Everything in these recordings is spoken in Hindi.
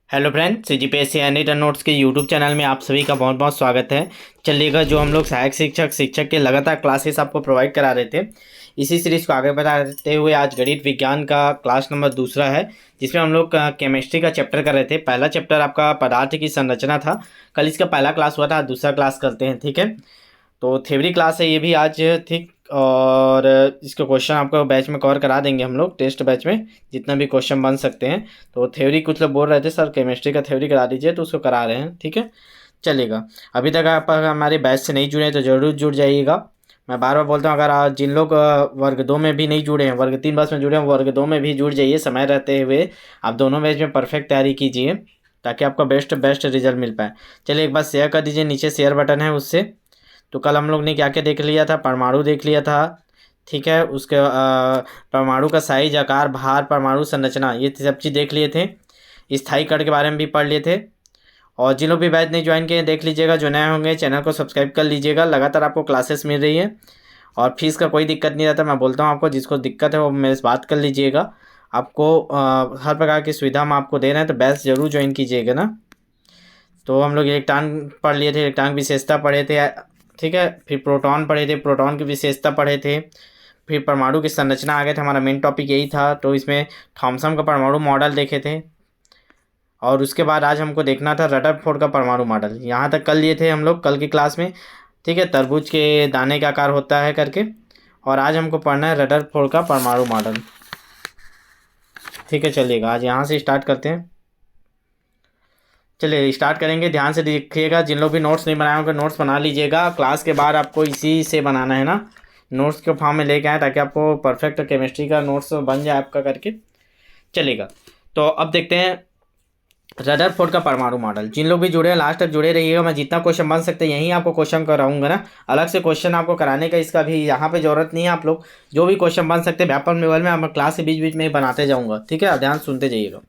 Hello friend, CGPSC any turn notes के यूट्यूब चैनल में आप सभी का बहुत बहुत स्वागत है। चलिएगा, जो हम लोग सहायक शिक्षक के लगातार क्लासेस आपको प्रोवाइड करा रहे थे, इसी सीरीज़ को आगे बढ़ाते हुए आज गणित विज्ञान का क्लास नंबर दूसरा है, जिसमें हम लोग केमिस्ट्री का चैप्टर कर रहे थे। पहला चैप्टर आपका पदार्थ की संरचना था। कल इसका पहला क्लास हुआ था, आज दूसरा क्लास करते हैं। ठीक है, तो थ्योरी क्लास है ये भी आज। ठीक, और इसके क्वेश्चन आपको बैच में कवर करा देंगे हम लोग, टेस्ट बैच में जितना भी क्वेश्चन बन सकते हैं। तो थ्योरी कुछ लोग बोल रहे थे सर केमिस्ट्री का थ्योरी करा दीजिए, तो उसको करा रहे हैं। ठीक है, चलेगा। अभी तक आप हमारे बैच से नहीं जुड़े हैं तो ज़रूर जुड़ जाइएगा। मैं बार बार बोलता हूँ, अगर जिन लोग वर्ग 2 में भी नहीं जुड़े हैं, वर्ग 3 बस में जुड़े हैं, वर्ग 2 में भी जुड़ जाइए। समय रहते हुए आप दोनों बैच में परफेक्ट तैयारी कीजिए, ताकि आपका बेस्ट रिजल्ट मिल पाए। चलिए, एक बार शेयर कर दीजिए, नीचे शेयर बटन है उससे। तो कल हम लोग ने क्या क्या देख लिया था? परमाणु देख लिया था। ठीक है, उसके परमाणु का साइज, आकार, भार, परमाणु संरचना, ये सब चीज़ देख लिए थे। स्थायी कण के बारे में भी पढ़ लिए थे। और जिन लोग भी बैच नहीं ज्वाइन किए देख लीजिएगा, जो नए होंगे चैनल को सब्सक्राइब कर लीजिएगा। लगातार आपको क्लासेस मिल रही है और फीस का कोई दिक्कत नहीं रहता। मैं बोलता हूँ आपको, जिसको दिक्कत है वो मेरे से बात कर लीजिएगा। आपको हर प्रकार की सुविधा हम आपको दे रहे हैं, तो बैच ज़रूर ज्वाइन कीजिएगा ना। तो हम लोग इलेक्ट्रॉन पढ़ लिए थे, इलेक्ट्रॉन की विशेषता पढ़े थे। ठीक है, फिर प्रोटॉन पढ़े थे, प्रोटॉन की विशेषता पढ़े थे। फिर परमाणु की संरचना आ गए थे, हमारा मेन टॉपिक यही था। तो इसमें थॉमसन का परमाणु मॉडल देखे थे। और उसके बाद आज हमको देखना था रदरफोर्ड का परमाणु मॉडल। यहाँ तक कर लिए थे हम लोग कल की क्लास में। ठीक है, तरबूज के दाने का आकार होता है करके। और आज हमको पढ़ना है रदरफोर्ड का परमाणु मॉडल। ठीक है, चलिएगा, आज यहाँ से स्टार्ट करते हैं। चलिए स्टार्ट करेंगे, ध्यान से देखिएगा। जिन लोग भी नोट्स नहीं बनाए होंगे नोट्स बना लीजिएगा। क्लास के बाद आपको इसी से बनाना है ना, नोट्स के फॉर्म में लेके आए, ताकि आपको परफेक्ट केमिस्ट्री का नोट्स बन जाए आपका करके। चलेगा, तो अब देखते हैं रदरफोर्ड का परमाणु मॉडल। जिन लोग भी जुड़े हैं लास्ट तक जुड़े रहिएगा। मैं जितना क्वेश्चन बन सकते हैं यहीं आपको क्वेश्चन कराऊंगा ना। अलग से क्वेश्चन आपको कराने का इसका भी यहाँ पे ज़रूरत नहीं है। आप लोग जो भी क्वेश्चन बन सकते हैं व्यापक लेवल में, मैं क्लास के बीच बीच में ही बनाते जाऊँगा। ठीक है, ध्यान सुनते जाइएगा।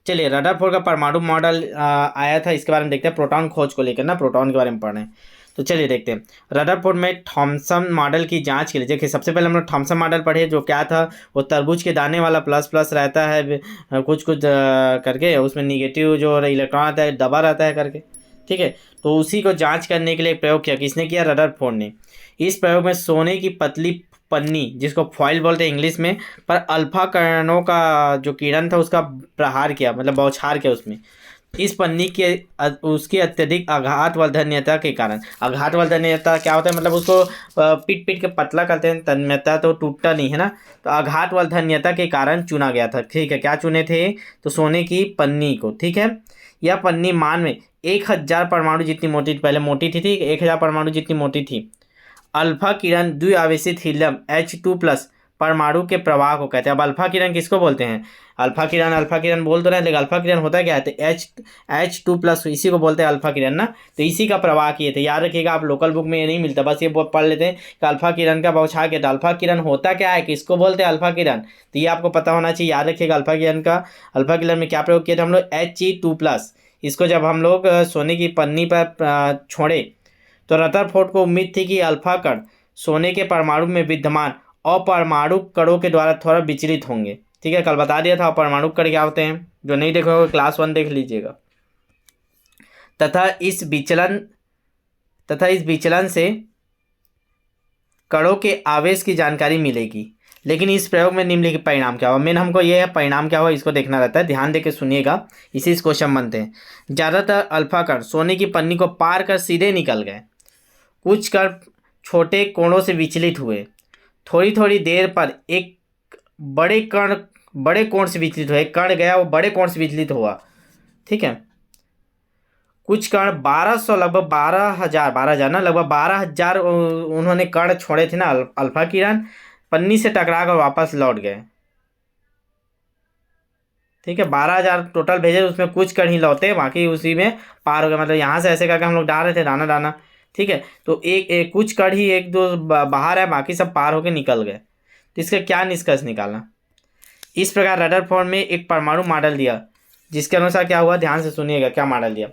चलिए, रदरफोर्ड का परमाणु मॉडल आया था, इसके बारे में देखते हैं। प्रोटॉन खोज को लेकर ना, प्रोटॉन के बारे में पढ़ रहे हैं, तो चलिए देखते हैं। रदरफोर्ड में थॉमसन मॉडल की जांच के लिए देखिए, सबसे पहले हम लोग थॉमसन मॉडल पढ़े, जो क्या था? वो तरबूज के दाने वाला प्लस प्लस रहता है, कुछ कुछ करके उसमें निगेटिव जो इलेक्ट्रॉन आता है दबा रहता है करके। ठीक है, तो उसी को जांच करने के लिए एक प्रयोग किया। किसने किया? रदरफोर्ड ने। इस प्रयोग में सोने की पतली पन्नी, जिसको फॉइल बोलते हैं इंग्लिश में, पर अल्फा किरणों का जो किरण था उसका प्रहार किया, मतलब बौछार किया उसमें। इस पन्नी के उसकी अत्यधिक आघातवर्धनीयता के कारण। आघातवर्धनीयता क्या होता है? मतलब उसको पीट पीट के पतला करते हैं, तन्यता तो टूटता नहीं है ना। तो आघातवर्धनीयता के कारण चुना गया था। ठीक है, क्या चुने थे? तो सोने की पन्नी को। ठीक है, यह पन्नी मान में 1000 परमाणु जितनी मोटी थी। पहले मोटी थी, 1000 परमाणु जितनी मोटी थी। अल्फा किरण द्विआवेशित हीलियम H2+ परमाणु के प्रवाह को कहते हैं। अब अल्फा किरण किसको बोलते हैं? अल्फा किरण बोल तो रहे हैं, लेकिन अल्फा किरण होता क्या है? तो H2+, इसी को बोलते हैं अल्फा किरण ना। तो इसी का प्रवाह किए थे। याद रखिएगा, आप लोकल बुक में ये नहीं मिलता, बस ये पढ़ लेते हैं कि अल्फा किरण का बौछार किया था। अल्फा किरण होता क्या है, किसको बोलते हैं अल्फा किरण? तो ये आपको पता होना चाहिए। याद रखिएगा, अल्फा किरण में क्या प्रयोग किया था हम लोग? He2+। इसको जब हम लोग सोने की पन्नी पर छोड़े, तो रदरफोर्ड को उम्मीद थी कि अल्फा कण सोने के परमाणु में विद्यमान अपरमाणु कणों के द्वारा थोड़ा विचलित होंगे। ठीक है, कल बता दिया था अपरमाणु कण क्या होते हैं। जो नहीं देखे होगा क्लास 1 देख लीजिएगा। तथा इस विचलन से कणों के आवेश की जानकारी मिलेगी। लेकिन इस प्रयोग में निम्नलिखित परिणाम क्या हुआ? मेन हमको ये है परिणाम क्या हुआ, इसको देखना रहता है। ध्यान देके सुनिएगा, इसी से क्वेश्चन बनते हैं। ज़्यादातर अल्फा कण सोने की पन्नी को पार कर सीधे निकल गए। कुछ कण छोटे कोणों से विचलित हुए। थोड़ी थोड़ी देर पर एक बड़े कोण से विचलित हुआ। एक कण गया, वो बड़े कोण से विचलित हुआ। ठीक है, कुछ कण 1200 लगभग 12,000 ना, लगभग 12,000 उन्होंने कण छोड़े थे ना अल्फा किरण, पन्नी से टकरा कर वापस लौट गए। ठीक है, 12,000 टोटल भेजे, उसमें कुछ कण ही लौटे, बाकी उसी में पार हो गए। मतलब यहाँ से ऐसे करके हम लोग डाल रहे थे दाना दाना। ठीक है, तो एक कुछ कण ही एक दो बाहर है, बाकी सब पार होके निकल गए। तो इसका क्या निष्कर्ष निकालना? इस प्रकार रदरफोर्ड में एक परमाणु मॉडल दिया, जिसके अनुसार क्या हुआ, ध्यान से सुनिएगा। क्या मॉडल दिया?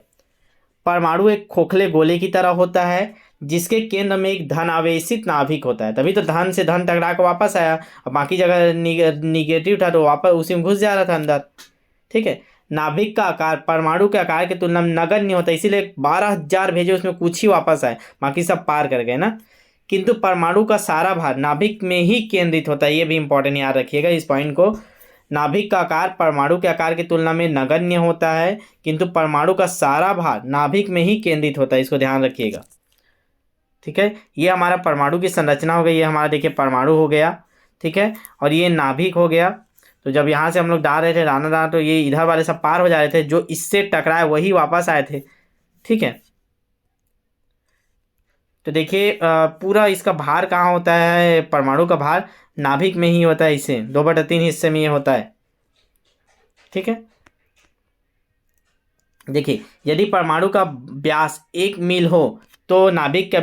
परमाणु एक खोखले गोले की तरह होता है, जिसके केंद्र में एक धन आवेशित नाभिक होता है। तभी तो धन से धन टकरा कर वापस आया, और बाकी जगह निगेटिव था तो वापस उसी में घुस जा रहा था अंदर। ठीक है, नाभिक का आकार परमाणु के आकार की तुलना में नगण्य होता है, इसीलिए 12,000 भेजे उसमें कुछ ही वापस आए, बाकी सब पार कर गए ना। किंतु परमाणु का सारा भार नाभिक में ही केंद्रित होता है, ये भी इंपॉर्टेंट याद रखिएगा इस पॉइंट को। नाभिक का आकार परमाणु के आकार की तुलना में नगण्य होता है, किंतु परमाणु का सारा भार नाभिक में ही केंद्रित होता है, इसको ध्यान रखिएगा। ठीक है, ये हमारा परमाणु की संरचना हो गई, ये हमारा देखिए परमाणु हो गया। ठीक है, और ये नाभिक हो गया। तो जब यहाँ से हम लोग डाल रहे थे दाना तो ये इधर वाले सब पार हो जा रहे थे, जो इससे टकराए वही वापस आए थे। ठीक है, तो देखिए पूरा इसका भार कहाँ होता है, परमाणु का भार नाभिक में ही होता है, इसे 2/3 हिस्से में ये होता है। ठीक है, देखिए यदि परमाणु का व्यास 1 मील हो तो नाभिक का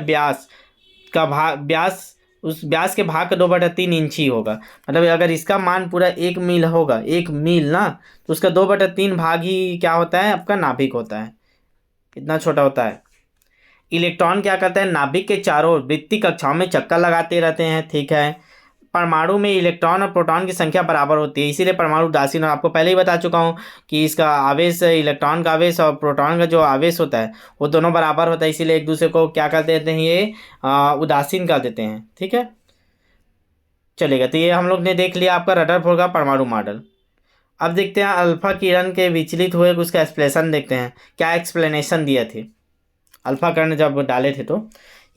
व्यास उस व्यास के भाग का 2/3 इंच ही होगा। मतलब अगर इसका मान पूरा 1 मील होगा, 1 मील ना, तो उसका 2/3 भाग ही क्या होता है, आपका नाभिक होता है, इतना छोटा होता है। इलेक्ट्रॉन क्या करता है, नाभिक के चारों ओर वृत्तीय कक्षाओं में चक्कर लगाते रहते हैं। ठीक है, परमाणु में इलेक्ट्रॉन और प्रोटॉन की संख्या बराबर होती है, इसीलिए परमाणु उदासीन। और आपको पहले ही बता चुका हूँ कि इसका आवेश, इलेक्ट्रॉन का आवेश और प्रोटॉन का जो आवेश होता है वो दोनों बराबर होता है, इसीलिए एक दूसरे को क्या कर देते हैं, ये उदासीन कर देते हैं। ठीक है, चलेगा। तो ये हम लोग ने देख लिया आपका रदरफोर्ड का परमाणु मॉडल। अब देखते हैं अल्फा किरण के विचलित हुए उसका एक्सप्लेनेशन देखते हैं, क्या एक्सप्लेनेशन दिए थे अल्फा कण जब डाले थे। तो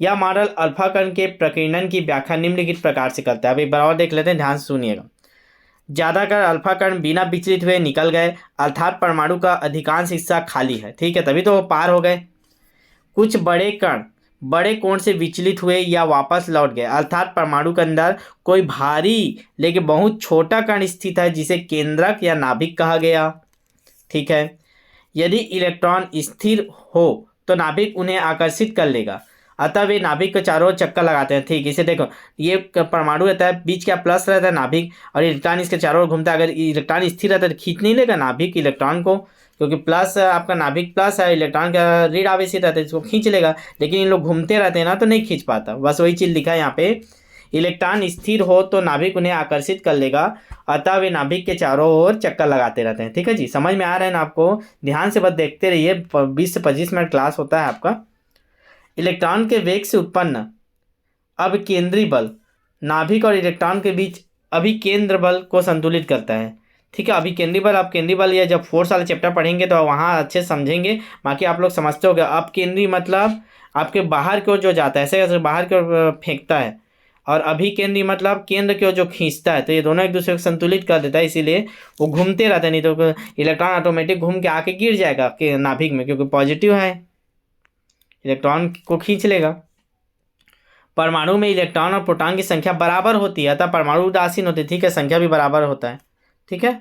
यह मॉडल अल्फा कण के प्रकीर्णन की व्याख्या निम्नलिखित प्रकार से करता है। अब एक बार और देख लेते हैं, ध्यान से सुनिएगा। ज़्यादातर अल्फा कण बिना विचलित हुए निकल गए, अर्थात परमाणु का अधिकांश हिस्सा खाली है। ठीक है, तभी तो वो पार हो गए। कुछ बड़े कण बड़े कोण से विचलित हुए या वापस लौट गए, अर्थात परमाणु के अंदर कोई भारी लेकिन बहुत छोटा कण स्थित है, जिसे केंद्रक या नाभिक कहा गया। ठीक है, यदि इलेक्ट्रॉन स्थिर हो तो नाभिक उन्हें आकर्षित कर लेगा, अतः वे नाभिक के चारों ओर चक्कर लगाते हैं। ठीक, इसे देखो, ये परमाणु रहता है, बीच क्या प्लस रहता है नाभिक, और इलेक्ट्रॉन इसके चारों ओर घूमता है। अगर इलेक्ट्रॉन स्थिर रहता है तो खींच नहीं लेगा नाभिक इलेक्ट्रॉन को, क्योंकि प्लस आपका नाभिक प्लस है, इलेक्ट्रॉन का ऋण आवेशित रहता है, इसको खींच लेगा। लेकिन इन लोग घूमते रहते हैं ना, तो नहीं खींच पाता। बस वही चीज़ लिखा है यहाँ पे, इलेक्ट्रॉन स्थिर हो तो नाभिक उन्हें आकर्षित कर लेगा, अतः वे नाभिक के चारों ओर चक्कर लगाते रहते हैं। ठीक है जी, समझ में आ रहा है ना आपको? ध्यान से बस देखते रहिए, 20 से 25 मिनट क्लास होता है आपका। इलेक्ट्रॉन के वेग से उत्पन्न अब केंद्रीय बल नाभिक और इलेक्ट्रॉन के बीच अभिकेंद्र बल को संतुलित करता है। ठीक है, अभिकेंद्री बल, आप केंद्रीय बल या जब फोर्स वाले चैप्टर पढ़ेंगे तो वहाँ अच्छे समझेंगे, बाकी आप लोग समझते होगे। अब केंद्रीय मतलब आपके बाहर की ओर जो जाता है, ऐसे ऐसे बाहर की ओर फेंकता है, और अभिकेंद्री मतलब केंद्र की ओर जो खींचता है। तो ये दोनों एक दूसरे को संतुलित कर देता है, इसीलिए वो घूमते रहते हैं, नहीं तो इलेक्ट्रॉन ऑटोमेटिक घूम के आके गिर जाएगा कि नाभिक में, क्योंकि पॉजिटिव है, इलेक्ट्रॉन को खींच लेगा। परमाणु में इलेक्ट्रॉन और प्रोटॉन की संख्या बराबर होती है, अतः परमाणु उदासीन होते हैं। ठीक है, संख्या भी बराबर होता है। ठीक है,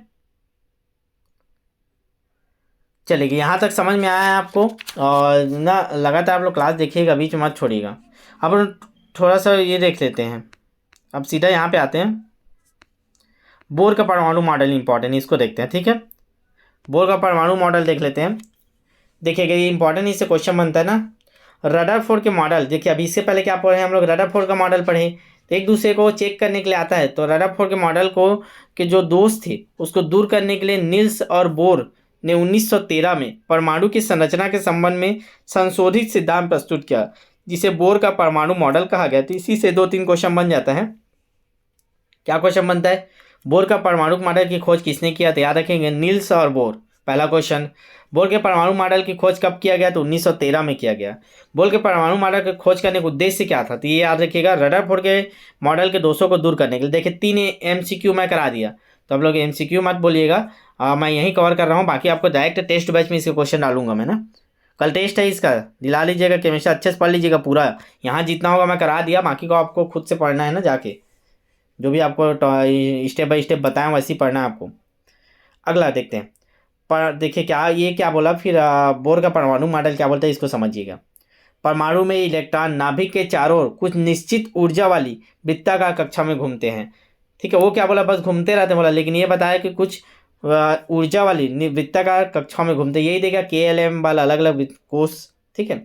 चलिए यहाँ तक समझ में आया है आपको? और ना लगातार आप लोग क्लास देखिएगा, बीच में मत छोड़िएगा। अब थोड़ा सा ये देख लेते हैं, अब सीधा यहाँ पे आते हैं। बोर का परमाणु मॉडल इंपॉर्टेंट, इसको देखते हैं। ठीक है, बोर का परमाणु मॉडल देख लेते हैं। देखिएगा ये इंपॉर्टेंट, इससे क्वेश्चन बनता है ना। रदरफोर्ड के मॉडल, देखिए अभी इससे पहले क्या पढ़े हम लोग, रदरफोर्ड का मॉडल पढ़े, तो एक दूसरे को चेक करने के लिए आता है। तो रदरफोर्ड के मॉडल को के जो दोष थे उसको दूर करने के लिए निल्स और बोर ने 1913 में परमाणु की संरचना के संबंध में संशोधित सिद्धांत प्रस्तुत किया, जिसे बोर का परमाणु मॉडल कहा गया। तो इसी से 2-3 क्वेश्चन बन जाता है। क्या क्वेश्चन बनता है? बोर का परमाणु मॉडल की खोज किसने किया? तो याद रखेंगे, निल्स और बोर। पहला क्वेश्चन, बोर के परमाणु मॉडल की खोज कब किया गया? तो 1913 में किया गया। बोर के परमाणु मॉडल की खोज करने का उद्देश्य क्या था? तो ये याद रखिएगा, रदरफोर्ड के मॉडल के दोषों को दूर करने के लिए। देखिए 3 MCQ मैं करा दिया, तो आप लोग MCQ मत बोलिएगा, मैं यहीं कवर कर रहा हूँ। बाकी आपको डायरेक्ट टेस्ट बैच में इसके क्वेश्चन डालूंगा मैं ना। कल टेस्ट है इसका, दिला लीजिएगा, केमिस्ट्री अच्छे से पढ़ लीजिएगा पूरा। यहाँ जितना होगा मैं करा दिया, बाकी को आपको खुद से पढ़ना है ना, जाके जो भी आपको स्टेप बाय स्टेप बताएं वैसे ही पढ़ना है आपको। अगला देखते हैं, पर देखिए क्या बोला फिर, बोर का परमाणु मॉडल क्या बोलता है, इसको समझिएगा। परमाणु में इलेक्ट्रॉन नाभिक के चारों ओर कुछ निश्चित ऊर्जा वाली वृत्ताकार कक्षा में घूमते हैं। ठीक है, वो क्या बोला, बस घूमते रहते बोला, लेकिन ये बताया कि कुछ ऊर्जा वाली वृत्ताकार कक्षाओं में घूमते, यही देगा KLM वाला अलग अलग कोष। ठीक है,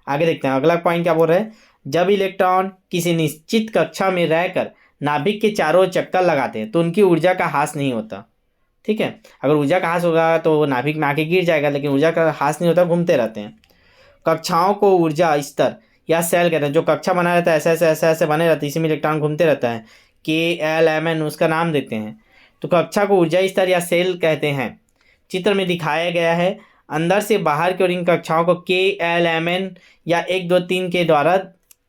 आगे देखते हैं अगला पॉइंट क्या बोल रहे हैं। जब इलेक्ट्रॉन किसी निश्चित कक्षा में रहकर नाभिक के चारों ओर चक्कर लगाते हैं तो उनकी ऊर्जा का ह्रास नहीं होता। ठीक है। अगर ऊर्जा का ह्रास होगा तो वो नाभिक में आके गिर जाएगा, लेकिन ऊर्जा का ह्रास नहीं होता, घूमते रहते हैं। कक्षाओं को ऊर्जा स्तर या सेल कहते हैं। जो कक्षा बना रहता है ऐसे ऐसे ऐसे ऐसे बने रहते हैं, इसी में इलेक्ट्रॉन घूमते रहता है, KLMN उसका नाम देते हैं। तो कक्षा को ऊर्जा स्तर या सेल कहते हैं। चित्र में दिखाया गया है, अंदर से बाहर की ओर इन कक्षाओं को KLMN या 1 2 3 के द्वारा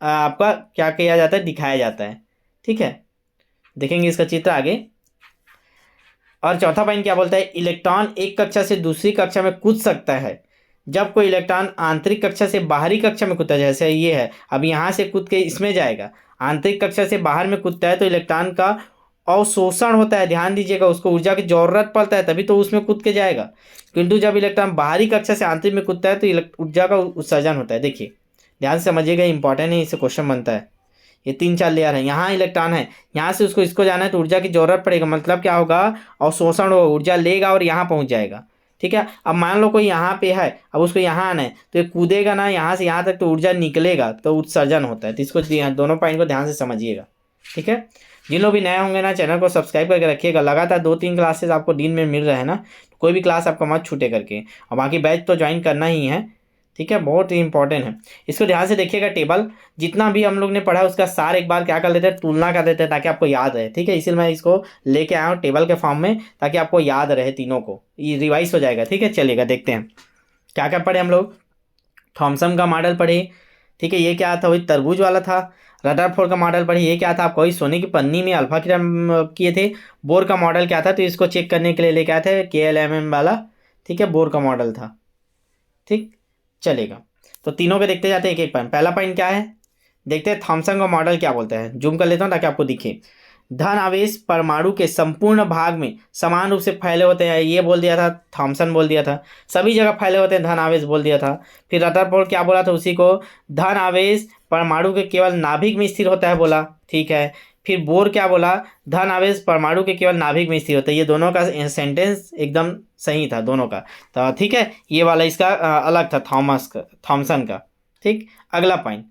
आपका क्या किया जाता है, दिखाया जाता है। ठीक है, देखेंगे इसका चित्र आगे। और चौथा पॉइंट क्या बोलता है, इलेक्ट्रॉन एक कक्षा से दूसरी कक्षा में कूद सकता है। जब कोई इलेक्ट्रॉन आंतरिक कक्षा से बाहरी कक्षा में कूदता है, जैसे ये है, अब यहाँ से कूद के इसमें जाएगा, आंतरिक कक्षा से बाहर में कूदता है, तो इलेक्ट्रॉन का अवशोषण होता है। ध्यान दीजिएगा, उसको ऊर्जा की जरूरत पड़ता है तभी तो उसमें कूद के जाएगा। किंतु जब इलेक्ट्रॉन बाहरी कक्षा से आंतरिक में कूदता है तो ऊर्जा का उत्सर्जन होता है। देखिए ध्यान से समझिएगा, इंपॉर्टेंट है, इससे क्वेश्चन बनता है। ये 3 4 लेयर है, यहाँ इलेक्ट्रॉन है, यहाँ से उसको इसको जाना है तो ऊर्जा की जरूरत पड़ेगा। मतलब क्या होगा, अवशोषण होगा, ऊर्जा लेगा और यहाँ पहुँच जाएगा। ठीक है, अब मान लो कोई यहाँ पे है, अब उसको यहाँ आना है तो ये कूदेगा ना यहाँ से यहाँ तक, तो ऊर्जा निकलेगा तो उत्सर्जन होता है। तो इसको दोनों पॉइंट को ध्यान से समझिएगा। ठीक है, जिन लोग भी नए होंगे ना, चैनल को सब्सक्राइब करके रखिएगा। लगातार 2-3 क्लासेस आपको दिन में मिल रहे हैं ना, तो कोई भी क्लास आपका मत छूटे करके, और बाकी बैच तो ज्वाइन करना ही है। ठीक है, बहुत ही इंपॉर्टेंट है, इसको ध्यान से देखिएगा। टेबल जितना भी हम लोग ने पढ़ा उसका सार एक बार क्या कर लेते हैं, तुलना कर देते हैं, ताकि आपको याद रहे। ठीक है, इसीलिए मैं इसको लेके आया हूँ टेबल के फॉर्म में, ताकि आपको याद रहे, तीनों को ये रिवाइज हो जाएगा। ठीक है, चलिएगा देखते हैं क्या क्या पढ़े हम लोग। थॉमसन का मॉडल पढ़े। ठीक है, ये क्या था, वही तरबूज वाला था। रदरफोर्ड का मॉडल पढ़े, ये क्या था, आपको वही सोने की पन्नी में अल्फा किरण किए थे। बोर का मॉडल क्या था, तो इसको चेक करने के लिए लेके आए थे, KLMN वाला। ठीक है, बोर का मॉडल था। ठीक, चलेगा, तो तीनों के देखते जाते हैं एक एक पॉइंट। पहला पॉइंट क्या है, देखते हैं थॉमसन का मॉडल क्या बोलता है। जूम कर लेता हूँ ताकि आपको दिखे। धन आवेश परमाणु के संपूर्ण भाग में समान रूप से फैले होते हैं, ये बोल दिया था, थॉमसन बोल दिया था। सभी जगह फैले होते हैं, धन आवेश बोल दिया था। फिर रदरफोर्ड क्या बोला था उसी को, धन आवेश परमाणु के केवल नाभिक में स्थिर होता है बोला। ठीक है, फिर बोर क्या बोला, धन आवेश परमाणु के केवल नाभिक में स्थिर होता है। ये दोनों का सेंटेंस एकदम सही था दोनों का। तो ठीक है, ये वाला इसका अलग था थॉमसन का। ठीक, अगला पॉइंट,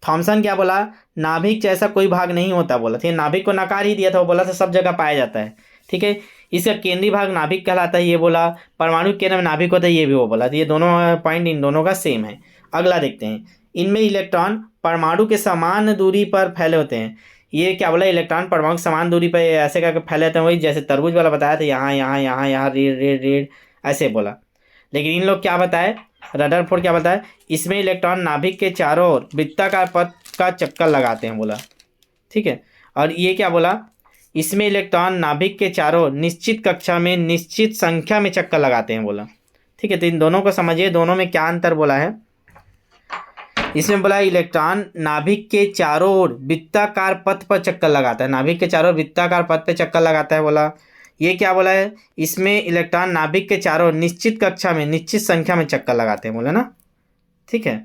थॉमसन क्या बोला, नाभिक जैसा कोई भाग नहीं होता बोला। ठीक है, नाभिक को नकार ही दिया था, वो बोला था सब जगह पाया जाता है। ठीक है, इसका केंद्रीय भाग नाभिक कहलाता है, ये बोला। परमाणु केंद्र में नाभिक होता है, ये भी वो बोला। तो ये दोनों पॉइंट इन दोनों का सेम है। अगला देखते हैं, इनमें इलेक्ट्रॉन परमाणु के समान दूरी पर फैले होते हैं। ये क्या बोला, इलेक्ट्रॉन परमाणु की समान दूरी पर ऐसे करके फैले होते हैं, वही जैसे तरबूज वाला बताया था, यहाँ यहाँ यहाँ यहाँ रेड रेड रेड ऐसे बोला। लेकिन इन लोग क्या बताए, रदरफोर्ड क्या बताया, इसमें इलेक्ट्रॉन नाभिक के चारों ओर वृत्ताकार पथ का चक्कर लगाते हैं बोला। ठीक है, और ये क्या बोला, इसमें इलेक्ट्रॉन नाभिक के चारों ओर निश्चित कक्षा में निश्चित संख्या में चक्कर लगाते हैं बोला। ठीक है, तो इन दोनों को समझिए, दोनों में क्या अंतर बोला है। इसमें बोला इलेक्ट्रॉन नाभिक के चारों ओर वृत्ताकार पथ पर चक्कर लगाता है, नाभिक के चारों ओर वृत्ताकार पथ पर चक्कर लगाता है बोला। ये क्या बोला है, इसमें इलेक्ट्रॉन नाभिक के चारों ओर निश्चित कक्षा में निश्चित संख्या में चक्कर लगाते हैं बोला ना। ठीक है,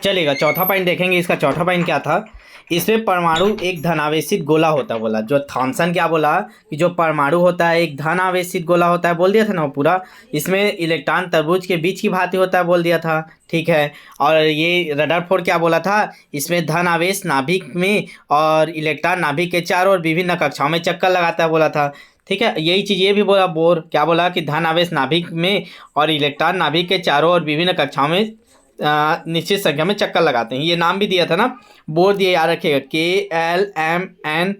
चलिएगा चौथा पॉइंट देखेंगे। इसका चौथा पॉइंट क्या था, इसमें परमाणु एक धनावेशित गोला होता है बोला। जो थॉमसन क्या बोला कि जो परमाणु होता है एक धनावेशित गोला होता है, बोल दिया था ना वो पूरा। इसमें इलेक्ट्रॉन तरबूज के बीच की भांति होता है, बोल दिया था। ठीक है, और ये रदरफोर्ड क्या बोला था, इसमें धन आवेश नाभिक में और इलेक्ट्रॉन नाभिक के चारों ओर विभिन्न कक्षाओं में चक्कर लगाता है बोला था। ठीक है, यही चीज़ ये भी बोला, बोर क्या बोला कि धन आवेश नाभिक में और इलेक्ट्रॉन नाभिक के चारों ओर विभिन्न कक्षाओं में निश्चित संख्या में चक्कर लगाते हैं। ये नाम भी दिया था ना, बोर्ड दिए, याद रखिएगा, KLMNO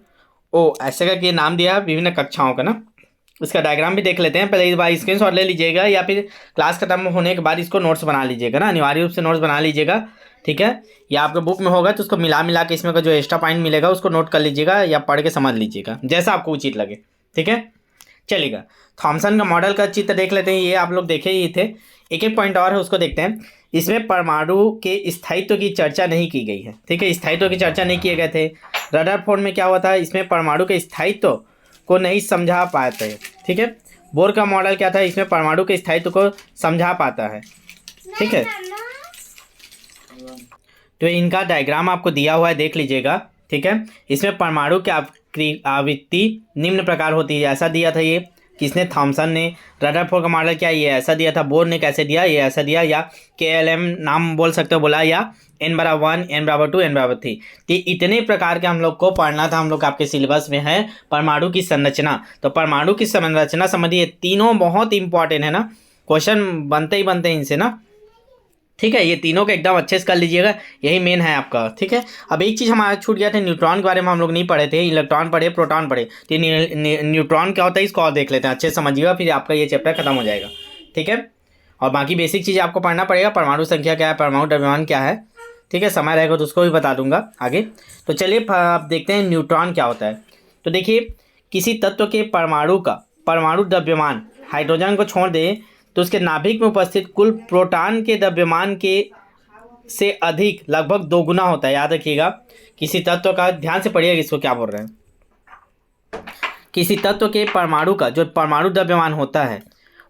ऐसे करके नाम दिया विभिन्न कक्षाओं का ना। इसका डायग्राम भी देख लेते हैं, पहले इस बार स्क्रीनशॉट ले लीजिएगा, या फिर क्लास खत्म होने के बाद इसको नोट्स बना लीजिएगा ना, अनिवार्य रूप से नोट्स बना लीजिएगा। ठीक है, या आपके बुक में होगा तो उसको मिला मिला के इसमें का जो एक्स्ट्रा पॉइंट मिलेगा उसको नोट कर लीजिएगा, या पढ़ के समझ लीजिएगा, जैसा आपको उचित लगे। ठीक है, चलिएगा थॉमसन का मॉडल का चित्र देख लेते हैं। ये आप लोग देखे ही थे, एक एक पॉइंट और है उसको देखते हैं। इसमें परमाणु के स्थायित्व की चर्चा नहीं की गई है। ठीक है, स्थायित्व की चर्चा नहीं किए गए थे। रदरफोर्ड में क्या हुआ था, इसमें परमाणु के स्थायित्व को नहीं समझा पाए थे। ठीक है, बोर का मॉडल क्या था, इसमें परमाणु के स्थायित्व को समझा पाता है। ठीक है, तो इनका डायग्राम आपको दिया हुआ है, देख लीजिएगा। ठीक है, इसमें परमाणु की आवृत्ति निम्न प्रकार होती है, ऐसा दिया था ये। किसने, थॉमसन ने। रदरफोर्ड का मॉडल क्या ये ऐसा दिया था, बोर ने कैसे दिया ये ऐसा दिया, या KLM नाम बोल सकते हो बोला, या n/1 n/2 n/3। तो इतने प्रकार के हम लोग को पढ़ना था, हम लोग आपके सिलेबस में है परमाणु की संरचना। तो परमाणु की संरचना संबंधी ये तीनों बहुत इंपॉर्टेंट है ना, क्वेश्चन बनते ही बनते हैं इनसे ना, ठीक है। ये तीनों को एकदम अच्छे से कर लीजिएगा, यही मेन है आपका, ठीक है। अब एक चीज़ हमारा छूट गया था, न्यूट्रॉन के बारे में हम लोग नहीं पढ़े थे, इलेक्ट्रॉन पढ़े, प्रोटॉन पढ़े। तो न्यूट्रॉन क्या होता है इसको और देख लेते हैं, अच्छे से समझिएगा, फिर आपका ये चैप्टर खत्म हो जाएगा, ठीक है। और बाकी बेसिक चीज़ आपको पढ़ना पड़ेगा, परमाणु संख्या क्या है, परमाणु द्रव्यमान क्या है, ठीक है। समय रहेगा तो उसको भी बता दूंगा आगे। तो चलिए आप देखते हैं न्यूट्रॉन क्या होता है। तो देखिए, किसी तत्व के परमाणु का परमाणु द्रव्यमान हाइड्रोजन को छोड़ दे तो उसके नाभिक में उपस्थित कुल प्रोटॉन के द्रव्यमान के से अधिक, लगभग दोगुना होता है। याद रखिएगा, किसी तत्व का, ध्यान से पढ़िएगा इसको क्या बोल रहे हैं। किसी तत्व के परमाणु का जो परमाणु द्रव्यमान होता है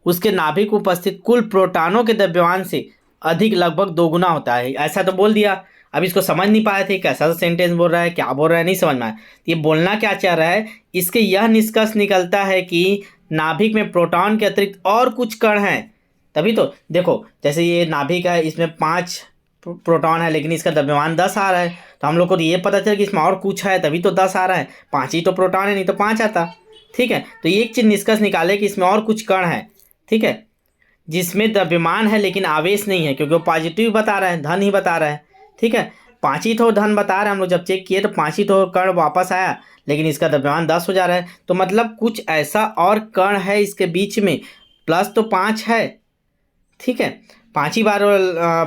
उसके नाभिक में उपस्थित कुल प्रोटॉनों के द्रव्यमान से अधिक, लगभग दोगुना होता है। ऐसा तो बोल दिया, अब इसको समझ नहीं पाए थे, कैसा सेंटेंस बोल रहा है, क्या बोल रहा है, नहीं समझ में आया। ये बोलना क्या चाह रहा है, इसके यह निष्कर्ष निकलता है कि नाभिक में प्रोटॉन के अतिरिक्त और कुछ कण हैं। तभी तो देखो, जैसे ये नाभिक है, इसमें 5 प्रोटॉन है, लेकिन इसका द्रव्यमान 10 आ रहा है, तो हम लोग को ये पता चला कि इसमें और कुछ है, तभी तो 10 आ रहा है। 5 ही तो प्रोटॉन है, नहीं तो 5 आता, ठीक है। तो एक चीज़ निष्कर्ष निकाले कि इसमें और कुछ कण है, ठीक है, जिसमें द्रव्यमान है लेकिन आवेश नहीं है, क्योंकि वो पॉजिटिव बता रहा है, धन ही बता रहा है, ठीक है। 5 ही तो धन बता रहे हैं, हम लोग जब चेक किए तो 5 ही तो कण वापस आया, लेकिन इसका द्रव्यमान 10 हो जा रहा है। तो मतलब कुछ ऐसा और कण है इसके बीच में, प्लस तो 5 है, ठीक है, 5 ही बार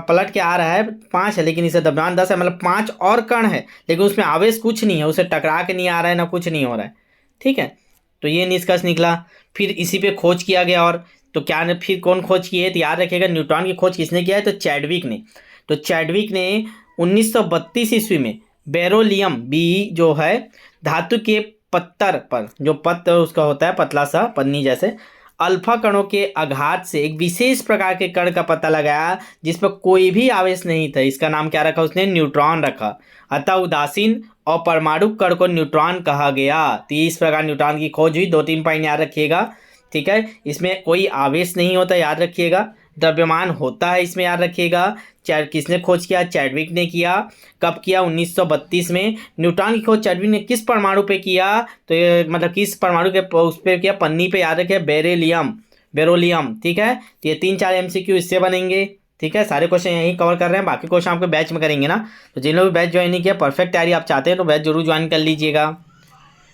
पलट के आ रहा है, 5 है, लेकिन इसका द्रव्यमान 10 है, मतलब 5 और कण है, लेकिन उसमें आवेश कुछ नहीं है, उसे टकरा के नहीं आ रहा है, ना कुछ नहीं हो रहा है, ठीक है। तो ये निष्कर्ष निकला। फिर इसी पे खोज किया गया, और तो क्या फिर कौन खोज किए, तो याद रखिएगा न्यूट्रॉन की खोज किसने किया है, तो चैडविक ने। तो चैडविक ने 1932 ईस्वी में बेरोलियम बी जो है धातु के पत्थर पर, जो पत्थर उसका होता है पतला सा पन्नी जैसे, अल्फा कणों के आघात से एक विशेष प्रकार के कण का पता लगाया जिस पर कोई भी आवेश नहीं था। इसका नाम क्या रखा उसने, न्यूट्रॉन रखा। अतः उदासीन और परमाणु कण को न्यूट्रॉन कहा गया। तो इस प्रकार न्यूट्रॉन की खोज हुई। 2-3 पॉइंट याद रखिएगा, ठीक है। इसमें कोई आवेश नहीं होता, याद रखिएगा। द्रव्यमान होता है इसमें, याद रखिएगा। किसने खोज किया, चैडविक ने किया। कब किया, 1932 में। न्यूट्रॉन की खोज चैडविक ने किस परमाणु पे किया, तो ये मतलब किस परमाणु के उस पर किया, पन्नी पे, याद रखिए, बेरोलियम, ठीक है। तो ये 3-4 MCQ इससे बनेंगे, ठीक है। सारे क्वेश्चन यहीं कवर कर रहे हैं, बाकी क्वेश्चन आपके बैच में करेंगे ना। तो जिन लोग भी बैच ज्वाइन नहीं किया, परफेक्ट तैयारी आप चाहते हैं तो बैच जरूर ज्वाइन कर लीजिएगा।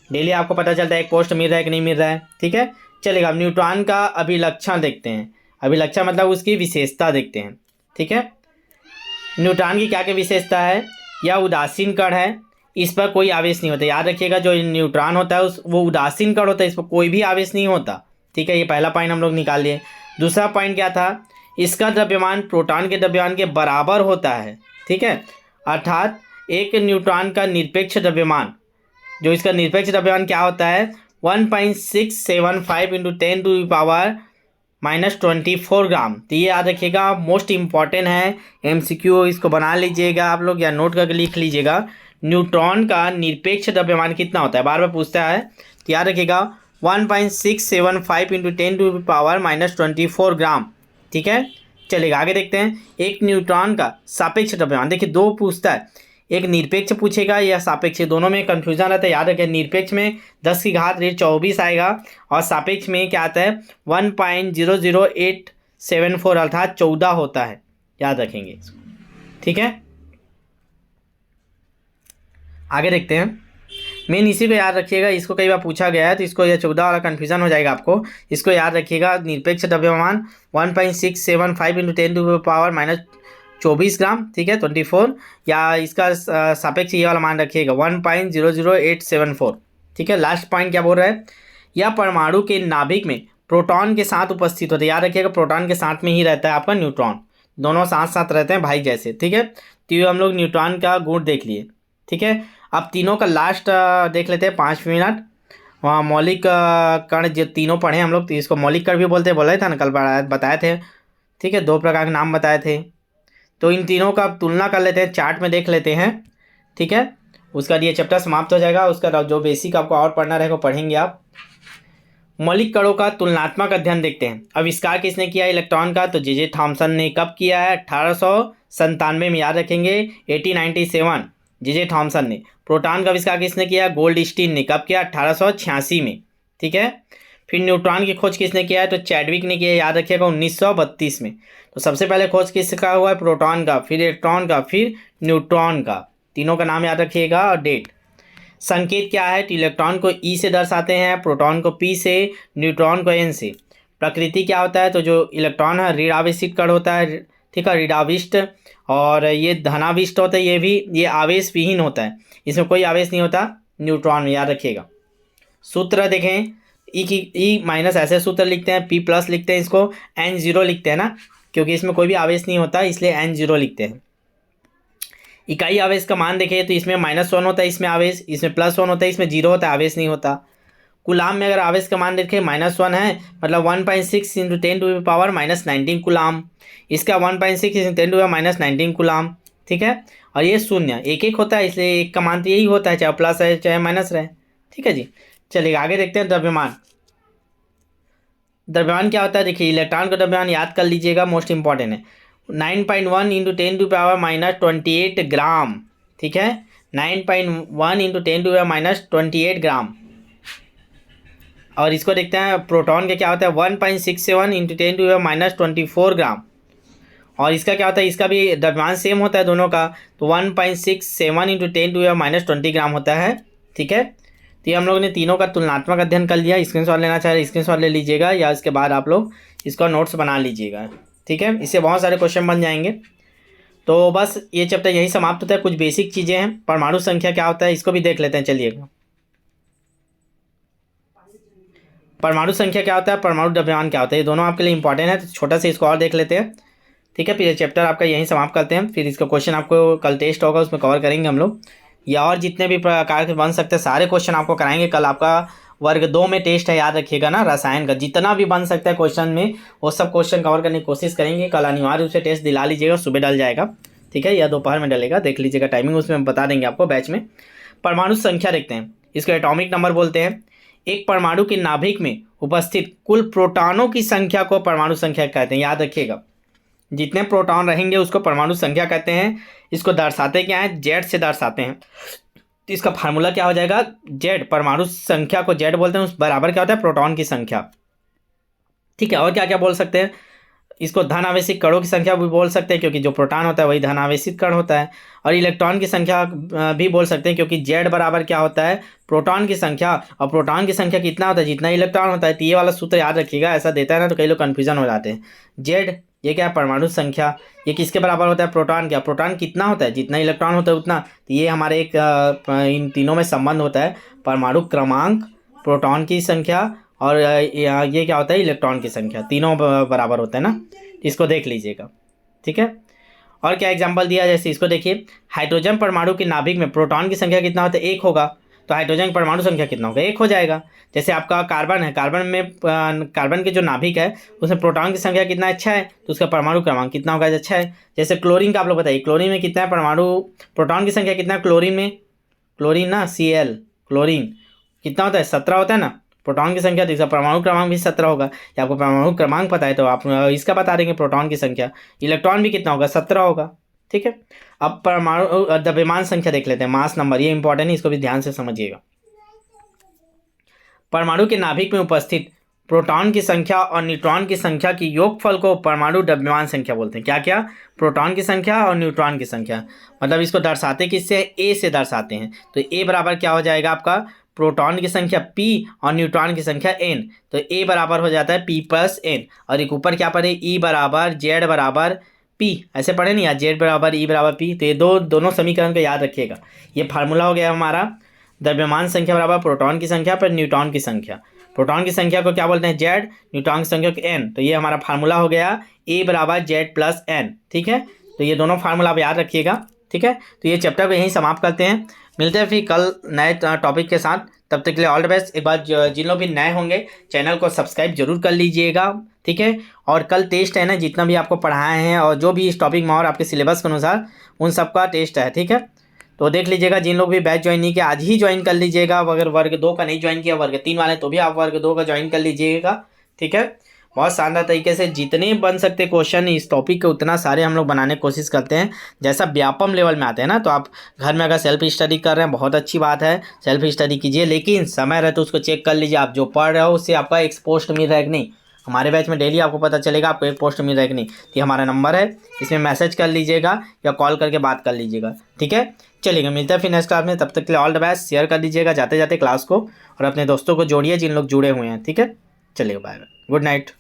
डेली आपको पता चलता है एक पोस्ट मिल रहा है कि नहीं मिल रहा है, ठीक है। चलेगा, अब न्यूट्रॉन का अभिलक्षण देखते हैं। अभिलक्षण मतलब उसकी विशेषता देखते हैं, ठीक है। न्यूट्रॉन की क्या क्या विशेषता है, यह उदासीन कण है, इस पर कोई आवेश नहीं होता। याद रखिएगा, जो न्यूट्रॉन होता है वो उदासीन कण होता है, इस पर कोई भी आवेश नहीं होता, ठीक है। ये पहला पॉइंट हम लोग निकाल लिए। दूसरा पॉइंट क्या था, इसका द्रव्यमान प्रोटॉन के द्रव्यमान के बराबर होता है, ठीक है। अर्थात एक न्यूट्रॉन का निरपेक्ष द्रव्यमान, जो इसका निरपेक्ष द्रव्यमान क्या होता है, 1.675 × 10⁻⁻24 ग्राम। तो ये याद रखिएगा, मोस्ट इंपॉर्टेंट है, MCQ इसको बना लीजिएगा आप लोग या नोट करके लिख लीजिएगा। न्यूट्रॉन का निरपेक्ष द्रव्यमान कितना होता है, बार बार पूछता है, तो याद रखिएगा 1.675 × 10⁻⁻24 ग्राम, ठीक है। चलिए आगे देखते हैं। एक न्यूट्रॉन का सापेक्ष द्रव्यमान, देखिए 2 पूछता है, एक निरपेक्ष पूछेगा या सापेक्ष, दोनों में कंफ्यूजन रहता है। याद रखिए, निरपेक्ष में 10⁻24 आएगा और सापेक्ष में क्या आता है, 1.00874 अर्थात 14 होता है, याद रखेंगे इसको, ठीक है। आगे देखते हैं। मेन इसी को याद रखिएगा, इसको कई बार पूछा गया है, तो इसको यह 14 वाला कन्फ्यूजन हो जाएगा आपको। इसको याद रखिएगा, निरपेक्ष द्रव्यमान 1.675 × 10⁻⁻24 ग्राम, ठीक है, 24, या इसका सापेक्ष ये वाला मान रखिएगा 1.00874, ठीक है। लास्ट पॉइंट क्या बोल रहा है, यह परमाणु के नाभिक में प्रोटॉन के साथ उपस्थित होता है। याद रखिएगा, प्रोटॉन के साथ में ही रहता है आपका न्यूट्रॉन, दोनों साथ साथ रहते हैं भाई जैसे, ठीक है। तो ये हम लोग न्यूट्रॉन का गुण देख लिए, ठीक है। अब तीनों का लास्ट देख लेते हैं 5 मिनट। वहाँ मौलिक कण जो तीनों पढ़े हम लोग, तो इसको मौलिक कण भी बोलते, बोला था ना कल, बताए थे, ठीक है। 2 प्रकार के नाम बताए थे। तो इन तीनों का तुलना कर लेते हैं, चार्ट में देख लेते हैं, ठीक है। उसका ये चैप्टर समाप्त हो जाएगा। उसका जो बेसिक आपको और पढ़ना रहेगा पढ़ेंगे आप। मौलिक कणों का तुलनात्मक अध्ययन देखते हैं। आविष्कार किसने किया इलेक्ट्रॉन का? तो जे थॉमसन ने। कब किया है? 1897 में, याद रखेंगे 1897, जे थॉमसन ने। प्रोटॉन का आविष्कार किसने किया? गोल्डस्टीन ने। कब किया? 1886 में, ठीक है। फिर न्यूट्रॉन की खोज किसने किया है? तो चैडविक ने किया, याद रखिएगा 1932 में। तो सबसे पहले खोज किसका हुआ है? प्रोटॉन का, फिर इलेक्ट्रॉन का, फिर न्यूट्रॉन का। तीनों का नाम याद रखिएगा और डेट। संकेत क्या है? तो इलेक्ट्रॉन को ई से दर्शाते हैं, प्रोटॉन को पी से, न्यूट्रॉन को एन से। प्रकृति क्या होता है? तो जो इलेक्ट्रॉन है ऋणावेशित कण होता है, ठीक है, ऋणाविष्ट। और ये धनाविष्ट होता है, ये आवेश विहीन होता है, इसमें कोई आवेश नहीं होता न्यूट्रॉन में, याद रखिएगा। सूत्र देखें, ई माइनस ऐसे सूत्र लिखते हैं, पी प्लस लिखते हैं, इसको N0 लिखते हैं ना, क्योंकि इसमें कोई भी आवेश नहीं होता इसलिए N0 लिखते हैं। इकाई आवेश का मान देखें तो इसमें -1 होता है, इसमें आवेश, इसमें +1 होता है, इसमें 0 होता है, आवेश नहीं होता। कूलाम में अगर आवेश का मान देखें -1 है, मतलब 1.6 × 10⁻⁻19 कूलाम। इसका 1.6 × 10⁻⁻19 कूलाम, ठीक है। और ये शून्य एक एक होता है, इसलिए एक का मान तो यही होता है, चाहे प्लस रहे चाहे माइनस रहे, ठीक है जी। चलिए आगे देखते हैं द्रव्यमान। द्रव्यमान क्या होता है? देखिए इलेक्ट्रॉन का द्रव्यमान याद कर लीजिएगा, मोस्ट इंपॉर्टेंट है। 9.1 × 10⁻⁻28 ग्राम, ठीक है, 9.1 × 10⁻⁻28 ग्राम। और इसको देखते हैं प्रोटॉन का क्या होता है? 1.67 × 10⁻24 ग्राम। और इसका क्या होता है? इसका भी द्रव्यमान सेम होता है दोनों का, तो 1.67 × 10⁻20 ग्राम होता है, ठीक है। तो ये हम लोगों ने तीनों का तुलनात्मक अध्ययन कर लिया। स्क्रीनशॉट लेना चाहे स्क्रीनशॉट ले लीजिएगा, या इसके बाद आप लोग इसका नोट्स बना लीजिएगा, ठीक है। इससे बहुत सारे क्वेश्चन बन जाएंगे। तो बस ये चैप्टर यही समाप्त होता है। कुछ बेसिक चीज़ें हैं, परमाणु संख्या क्या होता है इसको भी देख लेते हैं, चलिएगा। परमाणु संख्या क्या होता है, परमाणु द्रव्यमान क्या होता है, ये दोनों आपके लिए इंपॉर्टेंट है, तो छोटा सा इसको और देख लेते हैं, ठीक है। फिर ये चैप्टर आपका यहीं समाप्त करते हैं। फिर इसका क्वेश्चन आपको कल टेस्ट होगा, उसमें कवर करेंगे हम लोग, या और जितने भी प्रकार के बन सकते हैं सारे क्वेश्चन आपको कराएंगे। कल आपका वर्ग 2 में टेस्ट है, याद रखिएगा ना, रसायन का। जितना भी बन सकता है क्वेश्चन में वो सब क्वेश्चन कवर करने की कोशिश करेंगे। कल अनिवार्य रूप से टेस्ट दिला लीजिएगा, सुबह डल जाएगा, ठीक है, या दोपहर में डलेगा, देख लीजिएगा टाइमिंग, उसमें बता देंगे आपको बैच में। परमाणु संख्या देखते हैं, इसको एटॉमिक नंबर बोलते हैं। एक परमाणु के नाभिक में उपस्थित कुल प्रोटॉनों की संख्या को परमाणु संख्या कहते हैं, याद रखिएगा। जितने प्रोटॉन रहेंगे उसको परमाणु संख्या कहते हैं। इसको दर्शाते क्या है? जेड से दर्शाते हैं। तो इसका फार्मूला क्या हो जाएगा? जेड, परमाणु संख्या को जेड बोलते हैं, उस बराबर क्या होता है? प्रोटॉन की संख्या, ठीक है। और क्या क्या बोल सकते हैं? इसको धन आवेशित कणों की संख्या भी बोल सकते हैं, क्योंकि जो प्रोटॉन होता है वही धन आवेशित कण होता है। और इलेक्ट्रॉन की संख्या भी बोल सकते हैं, क्योंकि जेड बराबर क्या होता है? प्रोटॉन की संख्या। और प्रोटॉन की संख्या कितना होता है? जितना इलेक्ट्रॉन होता है। तो ये वाला सूत्र याद रखिएगा, ऐसा देता है ना तो कई लोग कन्फ्यूजन हो जाते हैं। जेड ये क्या है? परमाणु संख्या। ये किसके बराबर होता है? प्रोटॉन। क्या प्रोटॉन कितना होता है? जितना इलेक्ट्रॉन होता है उतना। तो ये हमारे एक इन तीनों में संबंध होता है, परमाणु क्रमांक, प्रोटॉन की संख्या, और ये क्या होता है? इलेक्ट्रॉन की संख्या। तीनों बराबर होता है ना, इसको देख लीजिएगा, ठीक है। और क्या एग्जांपल दिया, जैसे इसको देखिए, हाइड्रोजन परमाणु के नाभिक में प्रोटॉन की संख्या कितना होता है? 1 होगा, तो हाइड्रोजन परमाणु संख्या कितना होगा? 1 हो जाएगा। जैसे आपका कार्बन है, कार्बन में कार्बन के जो नाभिक है उसमें प्रोटॉन की संख्या कितना है? 6 है, तो उसका परमाणु क्रमांक कितना होगा? 6 है। जैसे क्लोरीन का आप लोग बताइए, क्लोरीन में कितना है परमाणु? प्रोटॉन की संख्या कितना है क्लोरीन में? क्लोरीन ना, Cl, क्लोरीन कितना होता है? 17 होता है ना। प्रोटॉन की संख्या, तो इसका परमाणु क्रमांक भी 17 होगा। या आपको परमाणु क्रमांक पता है तो आप इसका बता देंगे, प्रोटॉन की संख्या। इलेक्ट्रॉन भी कितना होगा? 17 होगा, ठीक है। अब परमाणु द्रव्यमान संख्या देख लेते हैं, मास नंबर, ये इंपॉर्टेंट है, इसको भी ध्यान से समझिएगा। परमाणु के नाभिक में उपस्थित प्रोटॉन की संख्या और न्यूट्रॉन की संख्या की योगफल को परमाणु द्रव्यमान संख्या बोलते हैं। क्या क्या? प्रोटॉन की संख्या और न्यूट्रॉन की संख्या। मतलब इसको दर्शाते किससे? ए से दर्शाते हैं। तो ए बराबर क्या हो जाएगा आपका? प्रोटॉन की संख्या P और न्यूट्रॉन की संख्या N। तो A बराबर हो जाता है P + N। और एक ऊपर क्या पढ़े? E बराबर Z बराबर P, ऐसे पढ़े नहीं यार, Z बराबर E बराबर P। तो ये दोनों समीकरण को याद रखिएगा। ये फार्मूला हो गया हमारा, द्रव्यमान संख्या बराबर प्रोटॉन की संख्या पर न्यूट्रॉन की संख्या। प्रोटॉन की संख्या को क्या बोलते हैं? Z, न्यूट्रॉन की संख्या को N। तो ये हमारा फार्मूला हो गया A बराबर Z + N, ठीक है। तो ये दोनों फार्मूला आप याद रखिएगा, ठीक है। तो ये चैप्टर को यहीं समाप्त करते हैं, मिलते हैं फिर कल नए टॉपिक के साथ। तब तक के लिए ऑल द बेस्ट। एक बार जिन लोग भी नए होंगे चैनल को सब्सक्राइब जरूर कर लीजिएगा, ठीक है। और कल टेस्ट है ना, जितना भी आपको पढ़ाए हैं और जो भी इस टॉपिक में और आपके सिलेबस के अनुसार उन सब का टेस्ट है, ठीक है। तो देख लीजिएगा, जिन लोग भी बैच ज्वाइन नहीं किया आज ही ज्वाइन कर लीजिएगा। अगर वर्ग 2 का नहीं ज्वाइन किया, वर्ग 3 वाले, तो भी आप वर्ग 2 का ज्वाइन कर लीजिएगा। ठीक है, बहुत शानदार तरीके से जितने बन सकते क्वेश्चन इस टॉपिक के उतना सारे हम लोग बनाने की कोशिश करते हैं। जैसा व्यापम लेवल में आते हैं ना, तो आप घर में अगर सेल्फ स्टडी कर रहे हैं बहुत अच्छी बात है, सेल्फ स्टडी कीजिए, लेकिन समय रहे तो उसको चेक कर लीजिए आप जो पढ़ रहे हो उससे आपका एक पोस्ट मिल रहा है कि नहीं। हमारे बैच में डेली आपको पता चलेगा आपको एक पोस्ट मिल रहा है कि नहीं। तो ये हमारा नंबर है, इसमें मैसेज कर लीजिएगा या कॉल करके बात कर लीजिएगा। ठीक है, चलिएगा, मिलता है फिर नेक्स्ट क्लास में। तब तक के लिए ऑल द बेस्ट। शेयर कर दीजिएगा जाते जाते क्लास को, और अपने दोस्तों को जोड़िए जिन लोग जुड़े हुए हैं। ठीक है, चलिए बाय बाय, गुड नाइट।